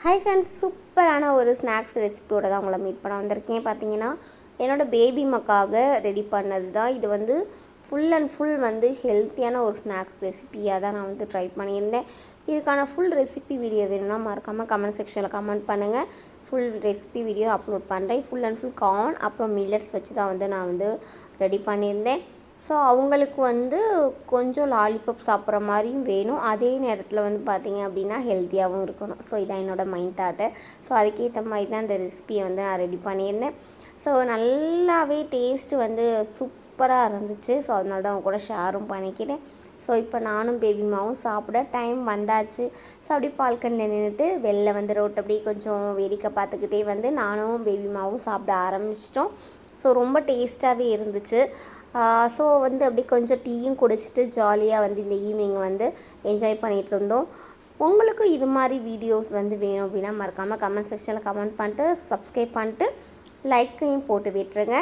Hi friends, சூப்பரான ஒரு snacks ரெசிபியோட தான் உங்களை மீட் பண்ண வந்திருக்கேன். பார்த்தீங்கன்னா என்னோடய பேபி மக்காக ரெடி பண்ணது தான் இது. வந்து ஃபுல் அண்ட் ஃபுல் வந்து ஹெல்த்தியான ஒரு ஸ்நாக்ஸ் ரெசிபியாக தான் நான் வந்து ட்ரை பண்ணியிருந்தேன். இதுக்கான ஃபுல் ரெசிபி வீடியோ வேணும்னா மறக்காமல் கமெண்ட் செக்ஷனில் கமெண்ட் பண்ணுங்கள். ஃபுல் ரெசிபி வீடியோ அப்லோட் பண்ணுறேன். ஃபுல் அண்ட் ஃபுல் கார்ன் அப்புறம் மில்லட்ஸ் வச்சு தான் வந்து நான் வந்து ரெடி பண்ணியிருந்தேன். ஸோ அவங்களுக்கு வந்து கொஞ்சம் லாலிபப் சாப்பிட்ற மாதிரியும் வேணும், அதே நேரத்தில் வந்து பார்த்திங்க அப்படின்னா ஹெல்த்தியாகவும் இருக்கணும். ஸோ இதான் என்னோடய மைண்ட் தாட்டு. ஸோ அதுக்கேற்ற மாதிரி தான் இந்த ரெசிபியை வந்து நான் ரெடி பண்ணியிருந்தேன். ஸோ நல்லாவே டேஸ்ட்டு வந்து சூப்பராக இருந்துச்சு. ஸோ அதனால தான் அவங்க கூட ஷேரும் பண்ணிக்கிட்டேன். ஸோ இப்போ நானும் பேபிமாவும் சாப்பிட டைம் வந்தாச்சு. ஸோ அப்படியே பால்கனியில் நின்றுட்டு வெளில வந்து ரோட் அப்படியே கொஞ்சம் வேடிக்கை பார்த்துக்கிட்டே வந்து நானும் பேபிமாவும் சாப்பிட ஆரம்பிச்சிட்டோம். ஸோ ரொம்ப டேஸ்ட்டாகவே இருந்துச்சு. ஸோ வந்து அப்படியே கொஞ்சம் டீயும் குடிச்சிட்டு ஜாலியாக வந்து இந்த ஈவினிங் வந்து என்ஜாய் பண்ணிகிட்டு இருந்தோம். உங்களுக்கும் இது மாதிரி வீடியோஸ் வந்து வேணும் அப்படின்னா மறக்காமல் கமெண்ட் செக்ஷனில் கமெண்ட் பண்ணிட்டு சப்ஸ்கிரைப் பண்ணிட்டு லைக்கையும் போட்டு விட்டுருங்க.